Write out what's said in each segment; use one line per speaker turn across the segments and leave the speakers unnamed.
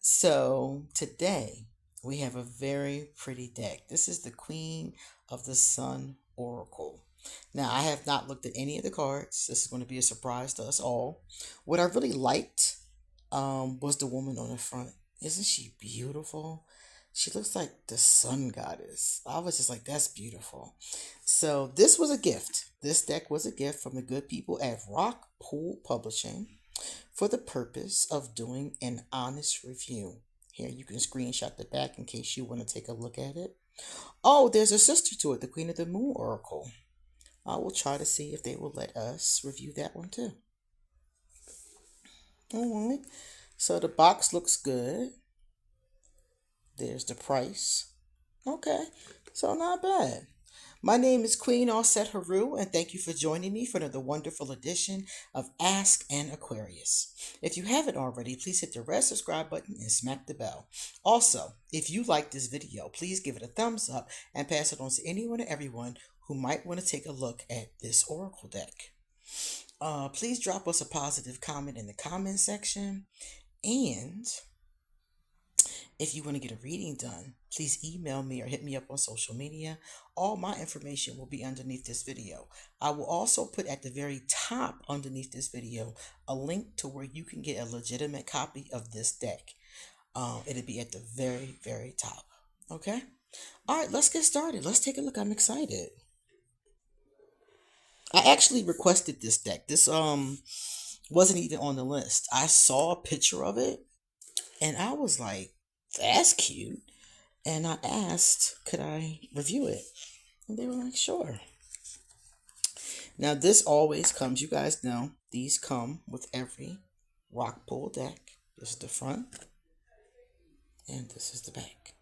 So today we have a very pretty deck. This is the Queen of the Sun Oracle. Now, I have not looked at any of the cards. This is going to be a surprise to us all. What I really liked was the woman on the front. Isn't she beautiful? She looks like the sun goddess. I was just like, that's beautiful. So this was a gift. This deck was a gift from the good people at Rock Pool Publishing for the purpose of doing an honest review. Here, you can screenshot the back in case you want to take a look at it. Oh, there's a sister to it, the Queen of the Moon Oracle. I will try to see if they will let us review that one too. All right. So the box looks good. There's the price. Okay. So not bad. My name is QueenAusetHeru, and thank you for joining me for another wonderful edition of Ask an Aquarius. If you haven't already, please hit the red subscribe button and smack the bell. Also, if you like this video, please give it a thumbs up and pass it on to anyone and everyone who might want to take a look at this Oracle deck. Please drop us a positive comment in the comment section, and if you want to get a reading done, please email me or hit me up on social media. All my information will be underneath this video. I will also put at the very top underneath this video a link to where you can get a legitimate copy of this deck. It'll be at the very, very top. Okay? All right, let's get started. Let's take a look. I'm excited. I actually requested this deck. This wasn't even on the list. I saw a picture of it and I was like, that's cute. And I asked, could I review it? And they were like, sure. Now, this always comes, you guys know, these come with every rock pool deck. This is the front, and this is the back.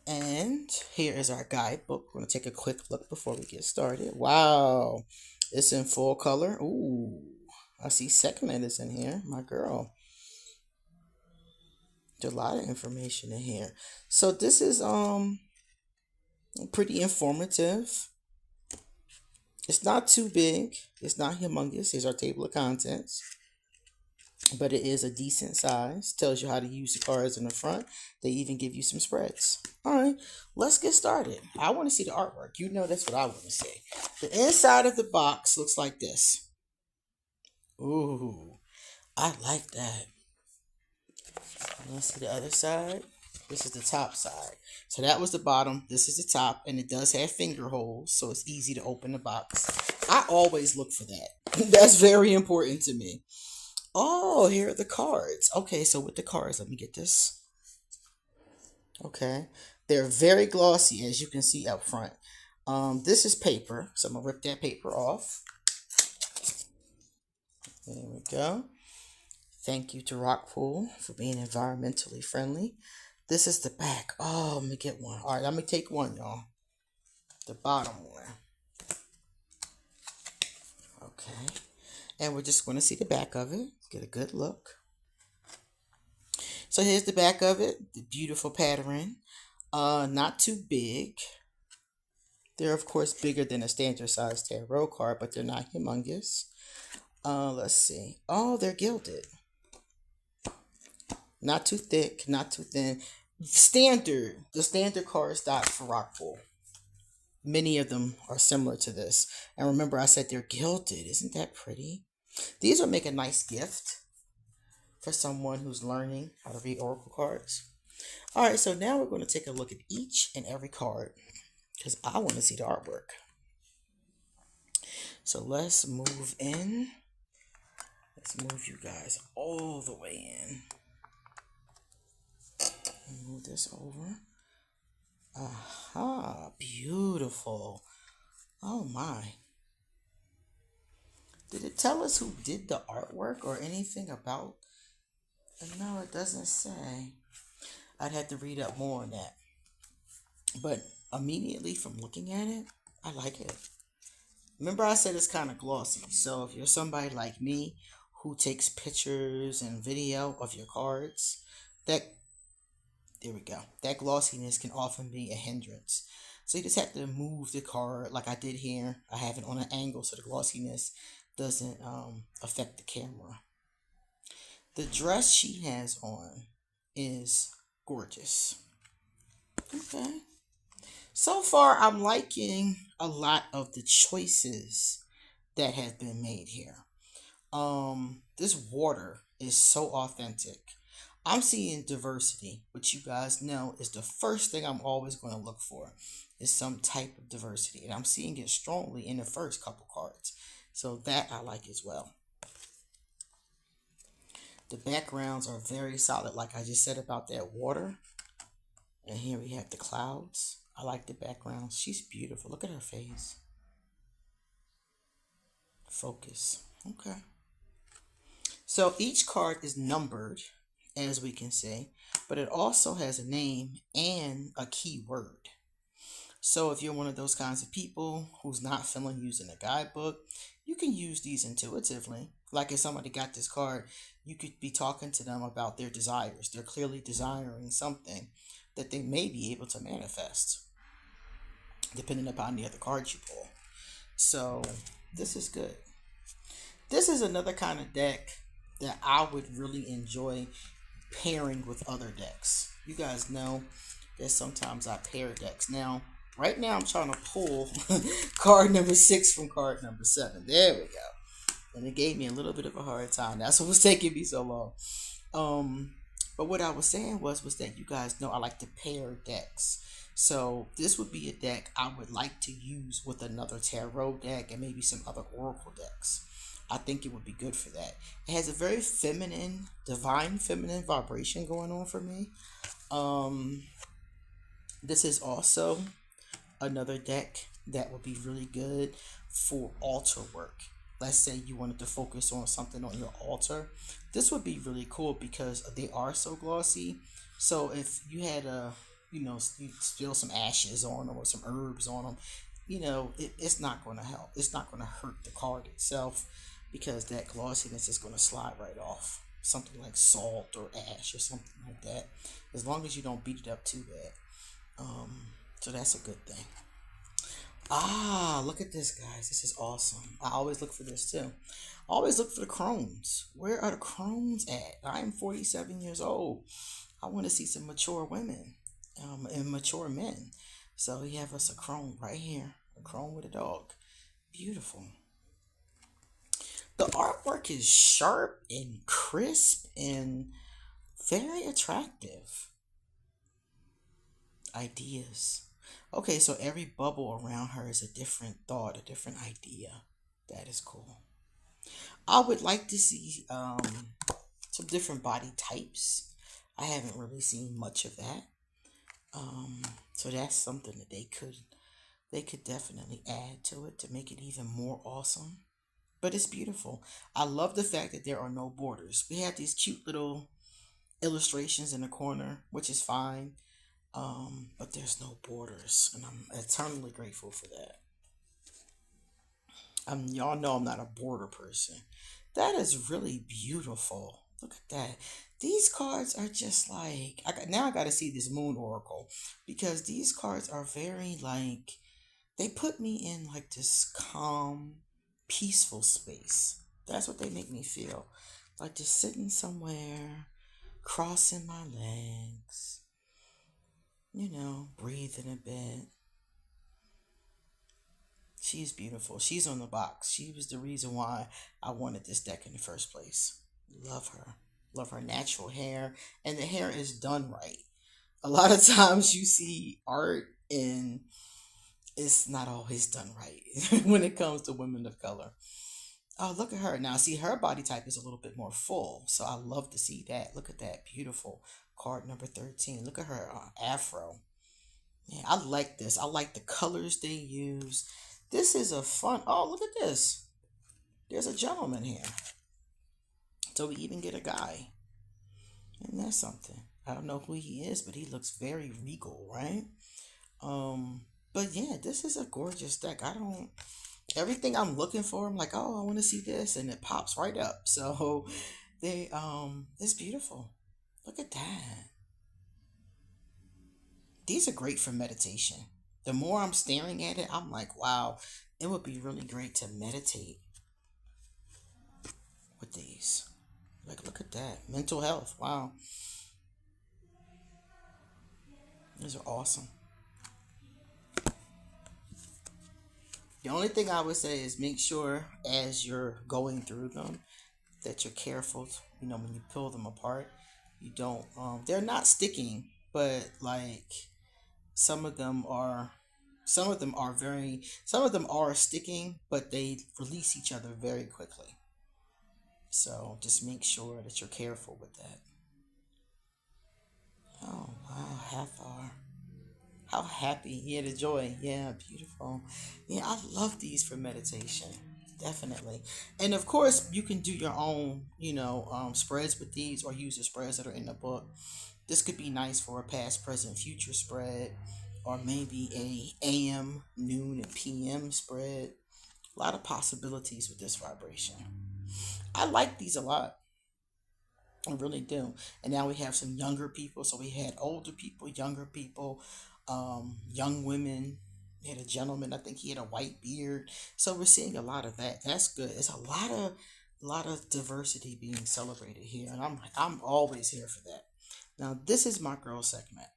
And here is our guidebook. We're going to take a quick look before we get started. Wow, it's in full color. Ooh, I see segment is in here, my girl. There's a lot of information in here. So this is pretty informative. It's not too big. It's not humongous. Here's our table of contents. But it is a decent size. Tells you how to use the cards in the front. They even give you some spreads. All right, let's get started. I want to see the artwork. You know that's what I want to see. The inside of the box looks like this. Ooh, I like that. Let's see the other side. This is the top side. So that was the bottom. This is the top. And it does have finger holes. So it's easy to open the box. I always look for that. That's very important to me. Oh, here are the cards. Okay, so with the cards, let me get this. Okay. They're very glossy, as you can see up front. This is paper. So I'm going to rip that paper off. There we go. Thank you to Rockpool for being environmentally friendly. This is the back. Oh, let me get one. All right, let me take one, y'all. The bottom one. Okay. And we're just going to see the back of it. Get a good look. So here's the back of it. The beautiful pattern. Not too big. They're, of course, bigger than a standard size tarot card, but they're not humongous. Let's see. Oh, they're gilded. Not too thick, not too thin. Standard. The standard card stock for Rockpool. Many of them are similar to this. And remember, I said they're gilded. Isn't that pretty? These will make a nice gift for someone who's learning how to read oracle cards. All right, so now we're going to take a look at each and every card because I want to see the artwork. So let's move in. Let's move you guys all the way in. Move this over. Aha, beautiful. Oh my. Did it tell us who did the artwork or anything about? No, it doesn't say. I'd have to read up more on that. But immediately from looking at it, I like it. Remember I said it's kind of glossy. So if you're somebody like me who takes pictures and video of your cards, there we go. That glossiness can often be a hindrance. So you just have to move the card like I did here. I have it on an angle so the glossiness doesn't affect the camera. The dress she has on is gorgeous. Okay. So far, I'm liking a lot of the choices that have been made here. This water is so authentic. I'm seeing diversity, which you guys know is the first thing I'm always going to look for, is some type of diversity. And I'm seeing it strongly in the first couple cards. So that I like as well. The backgrounds are very solid, like I just said about that water. And here we have the clouds. I like the background. She's beautiful. Look at her face. Focus. Okay. So each card is numbered, as we can see, but it also has a name and a key word. So if you're one of those kinds of people who's not feeling using a guidebook, you can use these intuitively. Like if somebody got this card, you could be talking to them about their desires. They're clearly desiring something that they may be able to manifest, depending upon the other cards you pull. So this is good. This is another kind of deck that I would really enjoy pairing with other decks. You guys know that sometimes I pair decks. Now, right now I'm trying to pull card number 6 from card number 7. There we go. And it gave me a little bit of a hard time. That's what was taking me so long. But what I was saying was that you guys know I like to pair decks. So this would be a deck I would like to use with another tarot deck and maybe some other oracle decks. I think it would be good for that. It has a very feminine, divine feminine vibration going on for me. This is also another deck that would be really good for altar work. Let's say you wanted to focus on something on your altar. This would be really cool because they are so glossy. So if you had you spill some ashes on them or some herbs on them, it's not going to help. It's not going to hurt the card itself because that glossiness is going to slide right off. Something like salt or ash or something like that. As long as you don't beat it up too bad. So that's a good thing. Ah, look at this, guys. This is awesome. I always look for this too. I always look for the crones. Where are the crones at? I'm 47 years old. I want to see some mature women and mature men. So we have us a crone right here. A crone with a dog. Beautiful. The artwork is sharp and crisp and very attractive. Ideas. Okay, so every bubble around her is a different thought, a different idea. That is cool. I would like to see some different body types. I haven't really seen much of that. So that's something that they could definitely add to it to make it even more awesome. But it's beautiful. I love the fact that there are no borders. We have these cute little illustrations in the corner, which is fine. But there's no borders, and I'm eternally grateful for that. Y'all know I'm not a border person. That is really beautiful. Look at that. These cards are just like I got to see this Moon Oracle because these cards are very like they put me in like this calm, peaceful space. That's what they make me feel. Like just sitting somewhere, crossing my legs, breathing a bit. She's beautiful. She's on the box. She was the reason why I wanted this deck in the first place. Love her. Love her natural hair. And the hair is done right. A lot of times you see art and it's not always done right when it comes to women of color. Oh, look at her. Now, see, her body type is a little bit more full. So I love to see that. Look at that. Beautiful. Card number 13. Look at her afro. Yeah, I like this. I like the colors they use. This is a fun. Oh, look at this. There's a gentleman here. So we even get a guy. And that's something. I don't know who he is, but he looks very regal, right? But yeah, this is a gorgeous deck. Everything I'm looking for, I'm like, oh, I want to see this, and it pops right up. So it's beautiful. Look at that. These are great for meditation. The more I'm staring at it, I'm like, wow, it would be really great to meditate with these. Like, look at that. Mental health. Wow. These are awesome. The only thing I would say is make sure as you're going through them that you're careful. When you pull them apart, you don't. They're not sticking, but like some of them are. Some of them are very. Some of them are sticking, but they release each other very quickly. So just make sure that you're careful with that. Oh wow, half hour. How happy. Yeah, the joy. Yeah, beautiful. Yeah, I love these for meditation. Definitely. And of course, you can do your own, spreads with these or use the spreads that are in the book. This could be nice for a past, present, future spread or maybe a AM, noon, and PM spread. A lot of possibilities with this vibration. I like these a lot. I really do. And now we have some younger people. So we had older people, younger people, young women. We had a gentleman. I think he had a white beard. So we're seeing a lot of that. That's good. It's a lot of diversity being celebrated here, and I'm always here for that. Now this is my girl segment.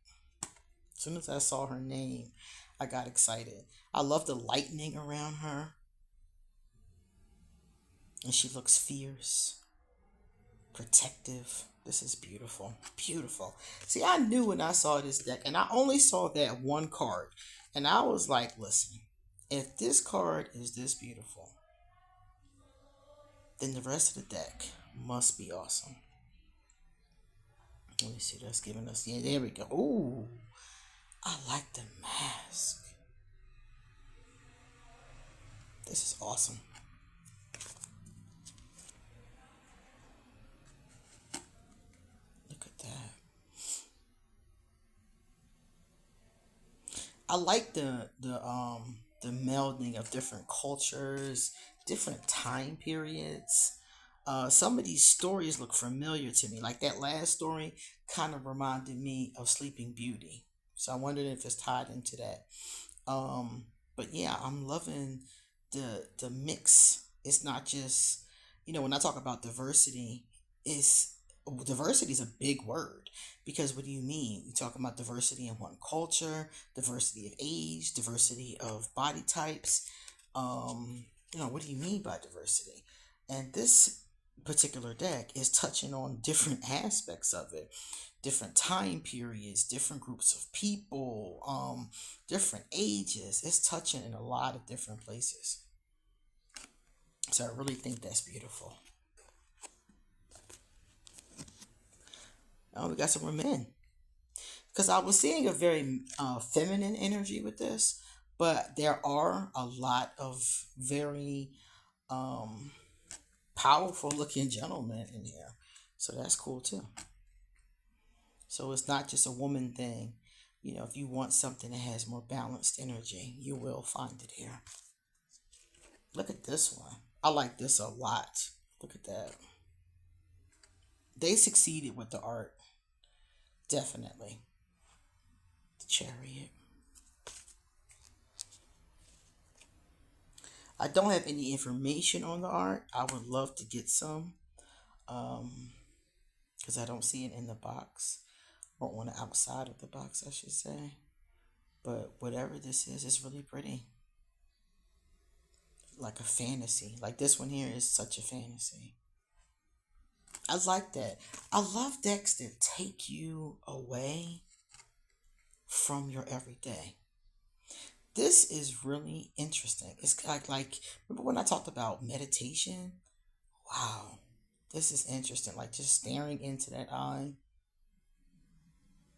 As soon as I saw her name, I got excited. I love the lightning around her, and she looks fierce, protective. This is beautiful. Beautiful. See, I knew when I saw this deck, and I only saw that one card, and I was like, listen, if this card is this beautiful, then the rest of the deck must be awesome. Let me see, that's giving us, yeah, there we go. Ooh, I like the mask. This is awesome. Look at that. I like the melding of different cultures, different time periods. Some of these stories look familiar to me. Like that last story kind of reminded me of Sleeping Beauty. So I wondered if it's tied into that. But yeah, I'm loving the mix. It's not just when I talk about diversity, it's diversity is a big word because what do you mean? You talk about diversity in one culture, diversity of age, diversity of body types. What do you mean by diversity? And this particular deck is touching on different aspects of it, different time periods, different groups of people, different ages. It's touching in a lot of different places. So I really think that's beautiful. Oh, we got some more men. Because I was seeing a very feminine energy with this, but there are a lot of very um, powerful looking gentlemen in here. So that's cool too. So it's not just a woman thing. If you want something that has more balanced energy, you will find it here. Look at this one. I like this a lot. Look at that. They succeeded with the art. Definitely. The chariot. I don't have any information on the art. I would love to get some. Because I don't see it in the box. Or on the outside of the box, I should say. But whatever this is, it's really pretty. Like a fantasy. Like this one here is such a fantasy. I like that. I love decks that take you away from your everyday. This is really interesting. It's like remember when I talked about meditation? Wow. This is interesting. Like just staring into that eye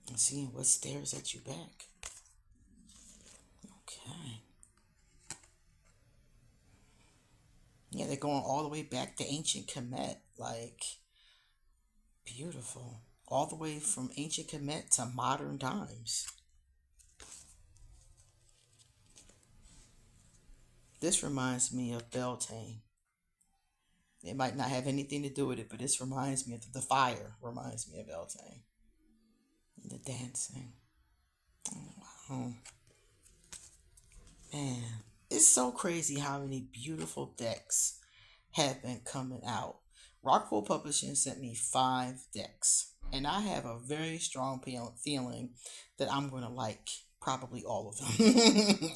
and seeing what stares at you back. Okay. Yeah, they're going all the way back to ancient Kemet. Like beautiful. All the way from ancient Kemet to modern times. This reminds me of Beltane. It might not have anything to do with it, but this reminds me of the fire. Reminds me of Beltane. The dancing. Oh, man, it's so crazy how many beautiful decks have been coming out Rockpool Publishing sent me 5 decks, and I have a very strong feeling that I'm going to like probably all of them.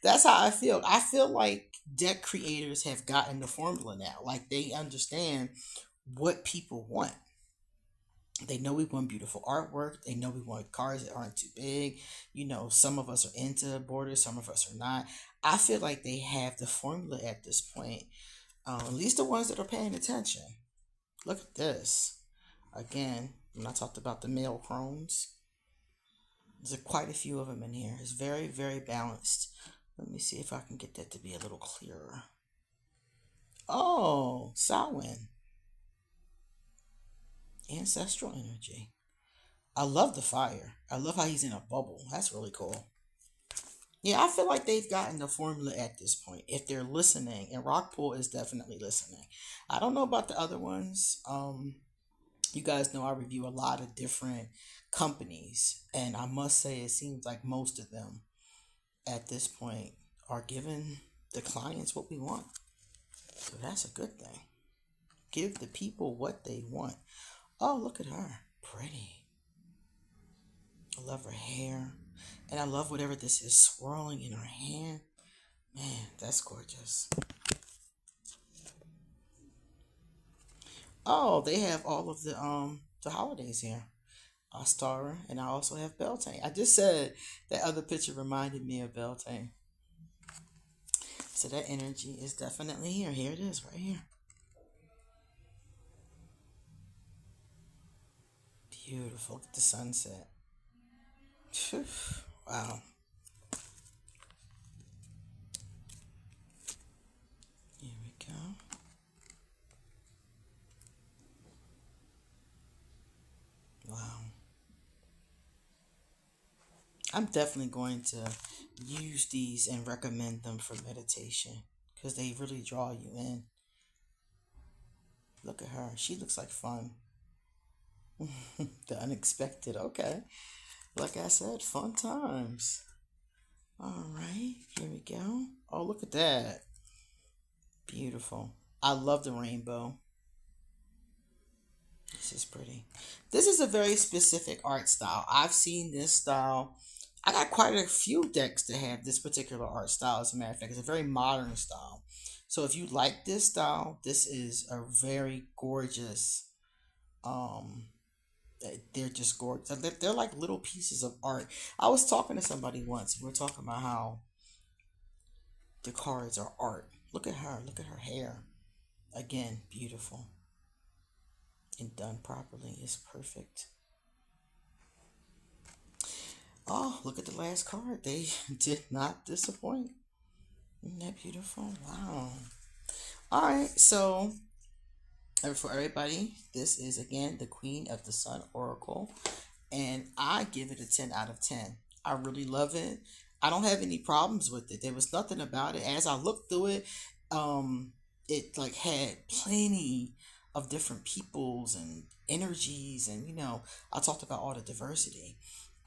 That's how I feel. I feel like deck creators have gotten the formula now. Like they understand what people want. They know we want beautiful artwork. They know we want cards that aren't too big. Some of us are into borders, some of us are not. I feel like they have the formula at this point. At least the ones that are paying attention. Look at this. Again, when I talked about the male crones, there's quite a few of them in here. It's very, very balanced. Let me see if I can get that to be a little clearer. Oh, Samhain. Ancestral energy. I love the fire. I love how he's in a bubble. That's really cool. Yeah, I feel like they've gotten the formula at this point. If they're listening, and Rockpool is definitely listening. I don't know about the other ones. You guys know I review a lot of different companies, and I must say it seems like most of them at this point are giving the clients what we want. So that's a good thing. Give the people what they want. Oh, look at her. Pretty. I love her hair. And I love whatever this is swirling in her hand. Man, that's gorgeous. Oh, they have all of the holidays here. Astara, and I also have Beltane. I just said that other picture reminded me of Beltane. So that energy is definitely here. Here it is, right here. Beautiful. Look at the sunset. Whew. Wow. Here we go. Wow. I'm definitely going to use these and recommend them for meditation because they really draw you in. Look at her. She looks like fun. The unexpected. Okay. Like I said, fun times. All right. Here we go. Oh, look at that. Beautiful. I love the rainbow. This is pretty. This is a very specific art style. I've seen this style. I got quite a few decks that have this particular art style, as a matter of fact. It's a very modern style. So if you like this style, this is a very gorgeous. Um, they're just gorgeous. They're like little pieces of art. I was talking to somebody once. We were talking about how the cards are art. Look at her. Look at her hair. Again, beautiful. And done properly is perfect. Oh, look at the last card. They did not disappoint. Isn't that beautiful? Wow. All right, so for everybody, this is again the Queen of the Sun Oracle, and I give it a 10 out of 10. I really love it. I don't have any problems with it. There was nothing about it. As I looked through it, it like had plenty of different peoples and energies, and I talked about all the diversity.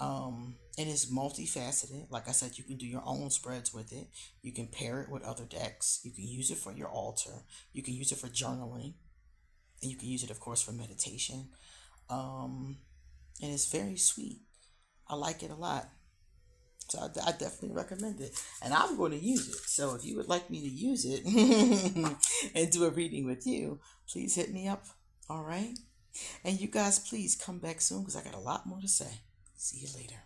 And it's multifaceted. Like I said, you can do your own spreads with it. You can pair it with other decks. You can use it for your altar. You can use it for journaling, and you can use it, of course, for meditation. And it's very sweet. I like it a lot. So I definitely recommend it. And I'm going to use it. So if you would like me to use it and do a reading with you, please hit me up. All right? And you guys, please come back soon because I got a lot more to say. See you later.